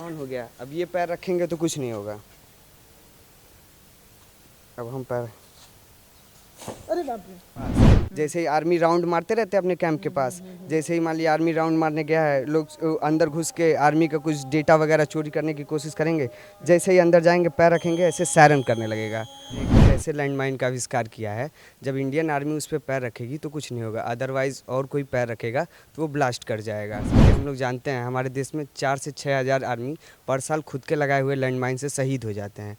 On हो गया। अब ये पैर रखेंगे तो कुछ नहीं होगा। अब हम पैर अरे बाप रे। जैसे ही आर्मी राउंड मारते रहते हैं अपने कैंप के पास, जैसे ही मान लिया आर्मी राउंड मारने गया है, लोग अंदर घुस के आर्मी का कुछ डेटा वगैरह चोरी करने की कोशिश करेंगे। जैसे ही अंदर जाएंगे पैर रखेंगे ऐसे सायरन करने लगेगा। ऐसे लैंडमाइन का आविष्कार किया है, जब इंडियन आर्मी उस पर पैर रखेगी तो कुछ नहीं होगा, अदरवाइज और कोई पैर रखेगा तो वो ब्लास्ट कर जाएगा। हम लोग जानते हैं हमारे देश में 4 से 6 हज़ार आर्मी पर साल खुद के लगाए हुए लैंडमाइन से शहीद हो जाते हैं।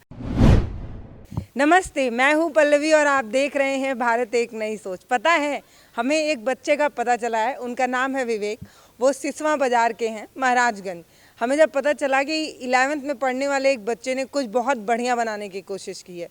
नमस्ते, मैं हूं पल्लवी और आप देख रहे हैं भारत एक नई सोच। पता है, हमें एक बच्चे का पता चला है, उनका नाम है विवेक। वो सिसवा बाजार के हैं, महाराजगंज। हमें जब पता चला कि 11वीं में पढ़ने वाले एक बच्चे ने कुछ बहुत बढ़िया बनाने की कोशिश की है,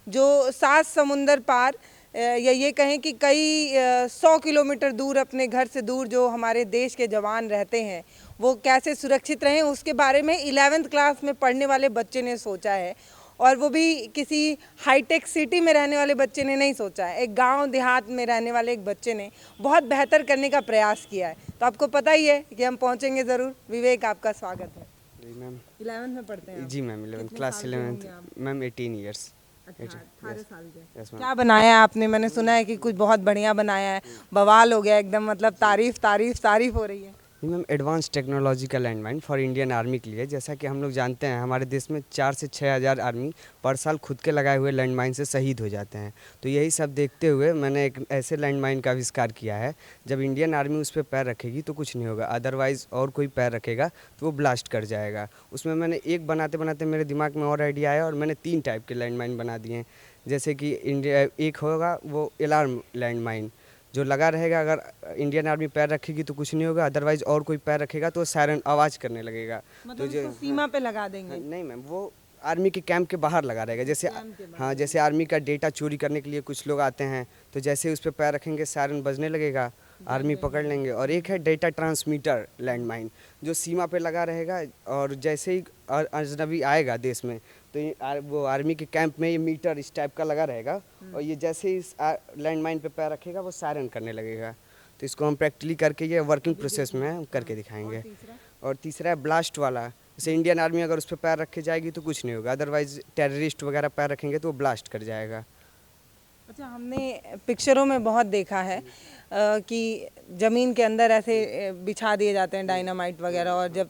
जो 7 समुंदर पार या ये कहें कि कई 100 किलोमीटर दूर, अपने घर से दूर जो हमारे देश के जवान रहते हैं, वो कैसे सुरक्षित रहें, उसके बारे में 11वीं क्लास में पढ़ने वाले बच्चे ने सोचा है। और वो भी किसी हाईटेक सिटी में रहने वाले बच्चे ने नहीं सोचा है, एक गांव देहात में रहने वाले एक बच्चे ने बहुत बेहतर करने का प्रयास किया है। तो आपको पता ही है कि हम पहुंचेंगे ज़रूर। विवेक, आपका स्वागत है। जी मैम। 11वीं में पढ़ते हैं आप? जी ma'am, 11th class 11th ma'am, 18 years. अच्छा, 18 साल के। Yes ma'am. क्या बनाया है आपने? मैंने सुना है कि कुछ बहुत बढ़िया बनाया है, बवाल हो गया एकदम, मतलब तारीफ तारीफ तारीफ हो रही है। जी मैम, एडवांस टेक्नोलॉजी का लैंडमाइन फॉर इंडियन आर्मी के लिए। जैसा कि हम लोग जानते हैं हमारे देश में 4 से 6 हज़ार आर्मी पर साल खुद के लगाए हुए लैंडमाइन से शहीद हो जाते हैं। तो यही सब देखते हुए मैंने एक ऐसे लैंडमाइन का आविष्कार किया है, जब इंडियन आर्मी उस पर पैर रखेगी तो कुछ नहीं होगा, अदरवाइज और कोई पैर रखेगा तो वो ब्लास्ट कर जाएगा। उसमें मैंने एक बनाते बनाते मेरे दिमाग में और आइडिया आया और मैंने 3 टाइप के लैंडमाइन बना दिए हैं। जैसे कि इंडिया एक होगा वो अलार्म लैंडमाइन, जो लगा रहेगा, अगर इंडियन आर्मी पैर रखेगी तो कुछ नहीं होगा, अदरवाइज और कोई पैर रखेगा तो सायरन आवाज़ करने लगेगा। मतलब उसको सीमा पे लगा देंगे? नहीं मैम, वो आर्मी के कैंप के बाहर लगा रहेगा। जैसे हाँ, जैसे आर्मी का डेटा चोरी करने के लिए कुछ लोग आते हैं, तो जैसे उस पर पैर रखेंगे सायरन बजने लगेगा, आर्मी पकड़ लेंगे। और एक है डेटा ट्रांसमीटर लैंडमाइन, जो सीमा पे लगा रहेगा, और जैसे ही अजनबी आएगा देश में तो वो आर्मी के कैंप में ये मीटर इस टाइप का लगा रहेगा, और ये जैसे ही इस लैंडमाइन पे पैर रखेगा वो सायरन करने लगेगा। तो इसको हम प्रैक्टिकली करके ये वर्किंग प्रोसेस में हम करके दिखाएंगे। और तीसरा है ब्लास्ट वाला। जैसे इंडियन आर्मी अगर उस पर पैर रखे जाएगी तो कुछ नहीं होगा, अदरवाइज टेररिस्ट वगैरह पैर रखेंगे तो वो ब्लास्ट कर जाएगा। अच्छा, हमने पिक्चरों में बहुत देखा है कि ज़मीन के अंदर ऐसे बिछा दिए जाते हैं डायनामाइट वगैरह, और जब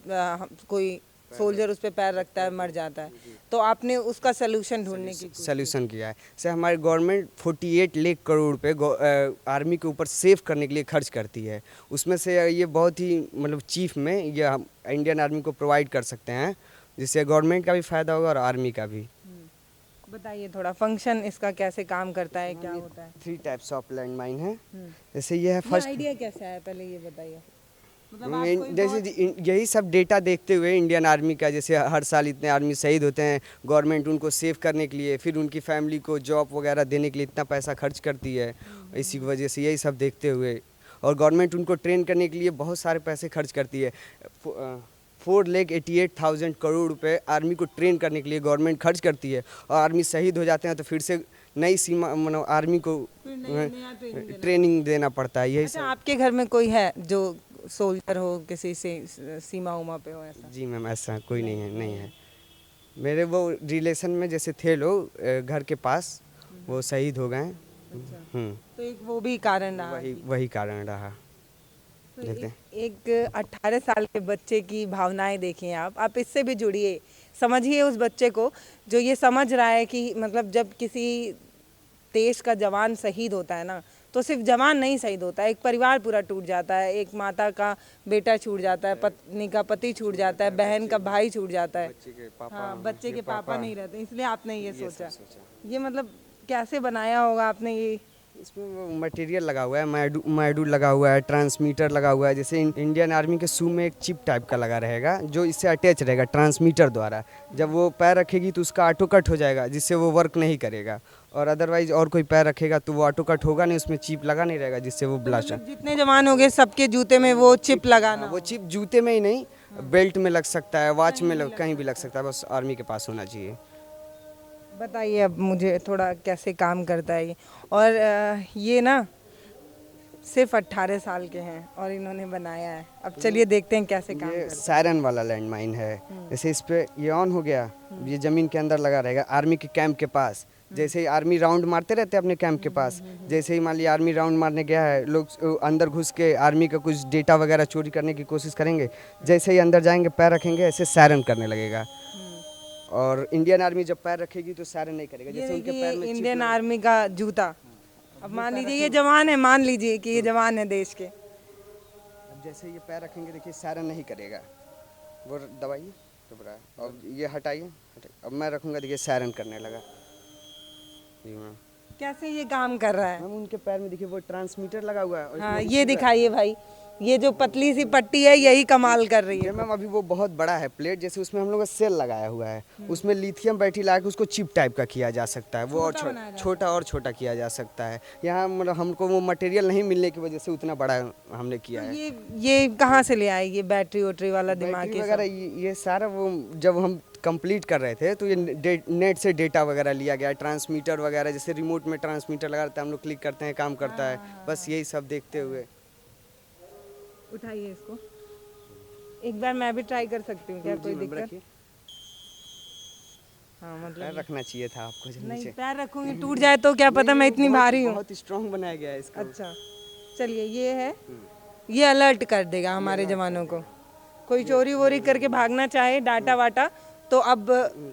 कोई सोल्जर उस पर पैर रखता है मर जाता है। तो आपने उसका सलूशन ढूंढने की सल्यूशन किया है। जैसे हमारी गवर्नमेंट 48 लाख करोड़ रुपए आर्मी के ऊपर सेव करने के लिए खर्च करती है। उसमें से ये बहुत ही मतलब चीफ में ये हम इंडियन आर्मी को प्रोवाइड कर सकते हैं, जिससे गवर्नमेंट का भी फ़ायदा होगा और आर्मी का भी। बताइए थोड़ा, फंक्शन इसका कैसे काम करता है, क्या होता है? 3 टाइप्स ऑफ लैंडमाइन है। जैसे ये है फर्स्ट। आइडिया कैसे आया, पहले ये बताइए। जैसे यही सब डेटा देखते हुए इंडियन आर्मी का, जैसे हर साल इतने आर्मी शहीद होते हैं, गवर्नमेंट उनको सेव करने के लिए, फिर उनकी फैमिली को जॉब वगैरह देने के लिए इतना पैसा खर्च करती है। इसी की वजह से यही सब देखते हुए, और गवर्नमेंट उनको ट्रेन करने के लिए बहुत सारे पैसे खर्च करती है। 4,88,000 करोड़ रुपए आर्मी को ट्रेन करने के लिए गवर्नमेंट खर्च करती है, और आर्मी शहीद हो जाते हैं तो फिर से नई सीमा मतलब आर्मी को ट्रेनिंग देना पड़ता है। यही अच्छा, आपके घर में कोई है जो सोल्जर हो, किसी से सीमा उमा पे हो ऐसा? जी मैम, ऐसा कोई नहीं है, नहीं है। मेरे वो रिलेशन में जैसे थे लोग घर के पास, वो शहीद हो गए। तो एक वो भी कारण रहा। वही कारण रहा। तो देखते हैं। एक 18 साल के बच्चे की भावनाएं देखिए आप इससे भी जुड़िए, समझिए उस बच्चे को जो ये समझ रहा है कि मतलब जब किसी देश का जवान शहीद होता है ना, तो सिर्फ जवान नहीं शहीद होता है, एक परिवार पूरा टूट जाता है। एक माता का बेटा छूट जाता है, पत्नी का पति छूट जाता है, बहन का भाई छूट जाता है। हाँ, बच्चे के पापा नहीं रहते, इसलिए आपने ये सोचा। ये मतलब कैसे बनाया होगा आपने ये? इसमें वो मटेरियल लगा हुआ है, माइडू लगा हुआ है, ट्रांसमीटर लगा हुआ है। जैसे इंडियन आर्मी के शू में एक चिप टाइप का लगा रहेगा, जो इससे अटैच रहेगा ट्रांसमीटर द्वारा। जब वो पैर रखेगी तो उसका ऑटो कट हो जाएगा, जिससे वो वर्क नहीं करेगा। और अदरवाइज और कोई पैर रखेगा तो वो ऑटो कट होगा नहीं, उसमें चिप लगा नहीं रहेगा, जिससे वो ब्लास्ट। जितने जवान हो गए सबके जूते में वो चिप लगाना? वो चिप जूते में ही नहीं, बेल्ट में लग सकता है, वॉच में कहीं भी लग सकता है, बस आर्मी के पास होना चाहिए। बताइए अब मुझे थोड़ा कैसे काम करता है ये। और ये ना सिर्फ 18 साल के हैं और इन्होंने बनाया है। अब चलिए देखते हैं कैसे काम ये करता सायरन वाला लैंड माइन है। जैसे इस पे ये ऑन हो गया, ये ज़मीन के अंदर लगा रहेगा आर्मी के कैंप के पास। जैसे ही आर्मी राउंड मारते रहते हैं अपने कैंप के पास, जैसे ही मान लिया आर्मी राउंड मारने गया है, लोग अंदर घुस के आर्मी का कुछ डेटा वगैरह चोरी करने की कोशिश करेंगे। जैसे ही अंदर जाएंगे, पैर रखेंगे, ऐसे सायरन करने लगेगा। और इंडियन आर्मी जब पैर रखेगी तो सायरन नहीं करेगा। ये जैसे उनके देखिए पैर में इंडियन आर्मी का जूता। अब मान लीजिए ये जवान है, मान लीजिए कि ये जवान है देश के। अब जैसे ये पैर रखेंगे, देखिए सायरन नहीं करेगा। वो दबाइए तो बड़ा, अब ये हटाइए। अब मैं रखूँगा, देखिए सायरन करने लगा। जी मैम। कैसे ये काम कर रहा है? मैम उनके पैर में देखिए वो ट्रांसमीटर लगा हुआ है और हाँ, इसमें ये दिखाइए भाई, ये जो पतली सी पट्टी है यही कमाल कर रही ये है। मैम अभी वो बहुत बड़ा है प्लेट, जैसे उसमें हम लोग का सेल लगाया हुआ है। उसमें लिथियम बैटरी लगा के उसको चिप टाइप का किया जा सकता है। वो और छोटा और छोटा किया जा सकता है। यहाँ मतलब हमको वो मटेरियल नहीं मिलने की वजह से उतना बड़ा हमने किया है। ये कहाँ से ले आए ये बैटरी वोटरी वाला दिमाग? बैटरी वगैरह ये सारा वो जब हम कंप्लीट कर रहे थे तो ये नेट से डेटा वगैरह लिया गया, ट्रांसमीटर वगैरह। जैसे रिमोट में ट्रांसमीटर लगा रहता है, हम लोग क्लिक करते हैं, काम करता है। बस यही सब देखते हुए। उठाइए इसको, एक बार मैं भी ट्राई कर सकती हूँ क्या? कोई दिक्कत? हाँ पैर मतलब रखना चाहिए था आपको जब नहीं, नीचे। पैर रखूंगी टूट जाए तो क्या पता, मैं इतनी भारी हूँ। बहुत स्ट्रांग बनाया गया है इसको। अच्छा चलिए, ये है, ये अलर्ट कर देगा हमारे जवानों को। कोई चोरी वोरी करके भागना चाहे डाटा वाटा तो अब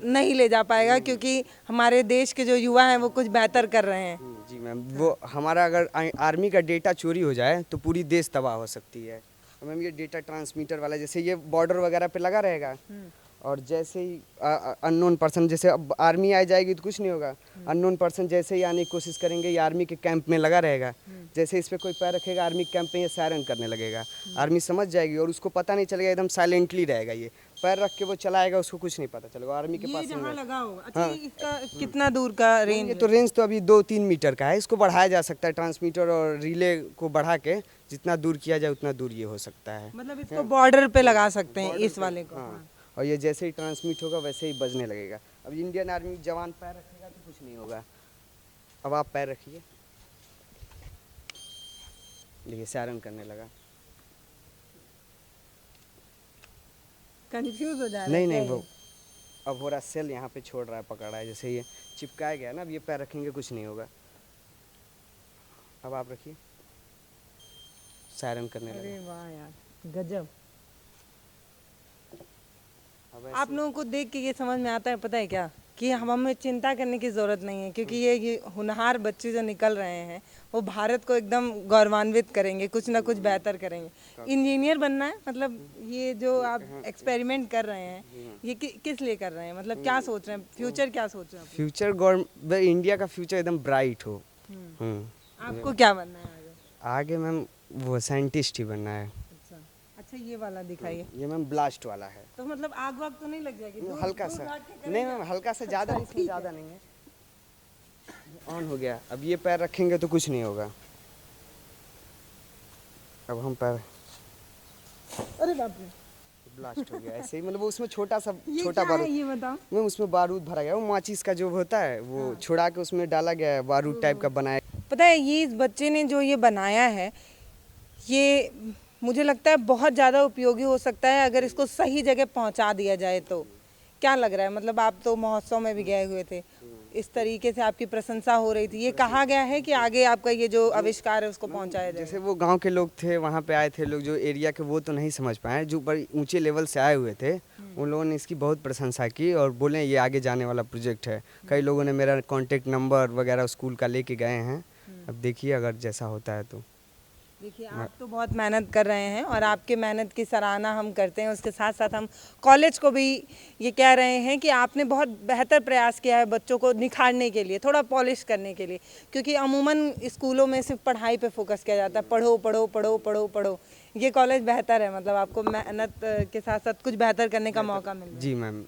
नहीं ले जा पाएगा, क्योंकि हमारे देश के जो युवा हैं वो कुछ बेहतर कर रहे हैं। जी मैम, वो हमारा अगर आर्मी का डेटा चोरी हो जाए तो पूरी देश तबाह हो सकती है। तो मैम ये डेटा ट्रांसमीटर वाला, जैसे ये बॉर्डर वगैरह पे लगा रहेगा और जैसे ही अननोन पर्सन, जैसे अब आर्मी आ जाएगी तो कुछ नहीं होगा। अननोन पर्सन जैसे ही आने की कोशिश करेंगे, ये आर्मी के कैंप में लगा रहेगा। जैसे इस पे कोई पैर रखेगा आर्मी कैंप में, ये सायरन करने लगेगा। आर्मी समझ जाएगी और उसको पता नहीं चलेगा, एकदम साइलेंटली रहेगा। ये पैर रख के वो चलाएगा, उसको कुछ नहीं पता चलेगा। आर्मी के पास जहाँ लगा होगा। अच्छा, इसका कितना दूर का रेंज? ये तो रेंज तो अभी 2-3 मीटर का है। इसको बढ़ाया जा सकता है, ट्रांसमीटर और रिले को बढ़ा के जितना दूर किया जाए उतना दूर ये हो सकता है। मतलब इसको बॉर्डर पे लगा सकते हैं इस वाले को। हाँ, और ये जैसे ही ट्रांसमिट होगा वैसे ही बजने लगेगा। अब इंडियन आर्मी जवान पैर रखेगा तो कुछ नहीं होगा। अब आप पैर रखिए, देखिए सायरन करने लगा। कंफ्यूज हो जा रहा है? नहीं वो अब हो रहा, सेल यहाँ पे छोड़ रहा है, पकड़ रहा है। जैसे ये चिपकाया गया ना, अब ये पैर रखेंगे कुछ नहीं होगा। अब आप रखिए, सायरन करने लगा। अरे वाह यार, गजब। अब आप लोगों को देख के ये समझ में आता है, पता है क्या, कि हमें चिंता करने की ज़रूरत नहीं है, क्योंकि ये होनहार बच्चे जो निकल रहे हैं वो भारत को एकदम गौरवान्वित करेंगे, कुछ ना कुछ बेहतर करेंगे। इंजीनियर बनना है, मतलब ये जो आप एक्सपेरिमेंट कर रहे हैं ये किस लिए कर रहे हैं? मतलब क्या सोच रहे हैं, फ्यूचर क्या सोच रहे हैं? फ्यूचर गवर्नमेंट, इंडिया का फ्यूचर एकदम ब्राइट हो। आपको क्या बनना है आगे? आगे मैम वो साइंटिस्ट ही बनना है। अच्छा अच्छा, ये वाला दिखाइए। ये मैम ब्लास्ट वाला है। तो मतलब आग वाग तो नहीं लग जाएगी? हल्का सा, नहीं मैम हल्का सा, ज़्यादा नहीं, इसमें ज़्यादा नहीं है। ऑन हो गया। अब ये पैर रखेंगे तो कुछ नहीं होगा। अब हम पैर, अरे बाप रे, ब्लास्ट हो गया ऐसे ही। मतलब वो उसमें छोटा सा, ये छोटा क्या है बारूद, ये बताओ? मैम उसमें बारूद भरा गया। वो माचिस का जो होता है वो छुड़ा के उसमें डाला गया है, बारूद टाइप का बनाया। पता है, ये इस बच्चे ने जो ये बनाया है, ये मुझे लगता है बहुत ज़्यादा उपयोगी हो सकता है अगर इसको सही जगह पहुंचा दिया जाए तो। क्या लग रहा है? मतलब आप तो महोत्सव में भी गए हुए थे, इस तरीके से आपकी प्रशंसा हो रही थी। ये कहा गया है कि आगे आपका ये जो आविष्कार है उसको पहुंचाया जाए? जैसे वो गांव के लोग थे, वहाँ पे आए थे लोग जो एरिया के, वो तो नहीं समझ पाए। जो बड़ी ऊंचे लेवल से आए हुए थे उन लोगों ने इसकी बहुत प्रशंसा की और बोले ये आगे जाने वाला प्रोजेक्ट है। कई लोगों ने मेरा कॉन्टेक्ट नंबर वगैरह स्कूल का लेके गए हैं। अब देखिए अगर जैसा होता है तो। देखिए, आप तो बहुत मेहनत कर रहे हैं और आपके मेहनत की सराहना हम करते हैं। उसके साथ साथ हम कॉलेज को भी ये कह रहे हैं कि आपने बहुत बेहतर प्रयास किया है बच्चों को निखारने के लिए, थोड़ा पॉलिश करने के लिए, क्योंकि अमूमन स्कूलों में सिर्फ पढ़ाई पे फोकस किया जाता है, पढ़ो पढ़ो पढ़ो पढ़ो पढ़ो। ये कॉलेज बेहतर है, मतलब आपको मेहनत के साथ साथ कुछ बेहतर करने का मौका मिल रहा है। जी मैम,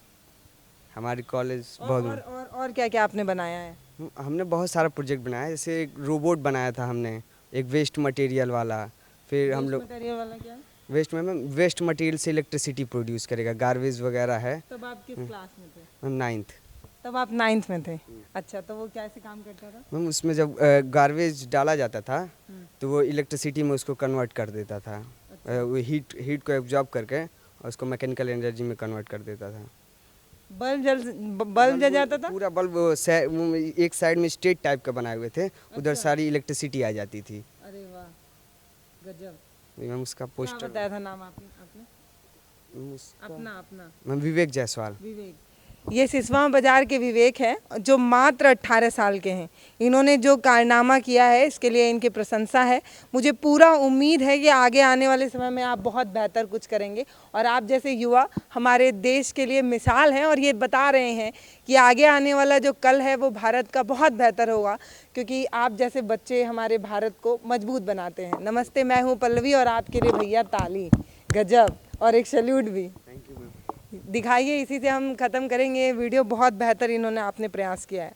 हमारी कॉलेज और क्या क्या आपने बनाया है? हमने बहुत सारा प्रोजेक्ट बनाया है। जैसे एक रोबोट बनाया था हमने, एक वेस्ट मटेरियल वाला। फिर हम लोग मटेरियल वाला क्या है? वेस्ट में मैम, वेस्ट मटेरियल से इलेक्ट्रिसिटी प्रोड्यूस करेगा, गार्बेज वगैरह है। तब आप किस क्लास में थे? Ma'am 9th। तब आप 9th में थे। अच्छा, तो वो कैसे काम करता था? मैम उसमें जब गार्बेज डाला जाता था तो वो इलेक्ट्रिसिटी में उसको कन्वर्ट कर देता था। वो हीट को एब्जॉर्ब करके और उसको मैकेनिकल एनर्जी में कन्वर्ट कर देता था। बल्ब जल जाता था? पूरा बल्ब वो एक साइड में स्टेट टाइप का बनाए हुए थे, उधर सारी इलेक्ट्रिसिटी आ जाती थी। अरे वाह, गजब। मैम उसका क्या पोस्टर बताया था नाम आपने? उसका- अपना मैम विवेक जायसवाल। विवेक। ये सिसवा बाजार के विवेक हैं जो मात्र 18 साल के हैं। इन्होंने जो कारनामा किया है इसके लिए इनकी प्रशंसा है। मुझे पूरा उम्मीद है कि आगे आने वाले समय में आप बहुत बेहतर कुछ करेंगे और आप जैसे युवा हमारे देश के लिए मिसाल हैं और ये बता रहे हैं कि आगे आने वाला जो कल है वो भारत का बहुत बेहतर होगा, क्योंकि आप जैसे बच्चे हमारे भारत को मजबूत बनाते हैं। नमस्ते, मैं हूँ पल्लवी और आपके लिए भैया ताली, गजब, और एक सैल्यूट भी दिखाइए। इसी से हम ख़त्म करेंगे वीडियो। बहुत बेहतर इन्होंने आपने प्रयास किया है।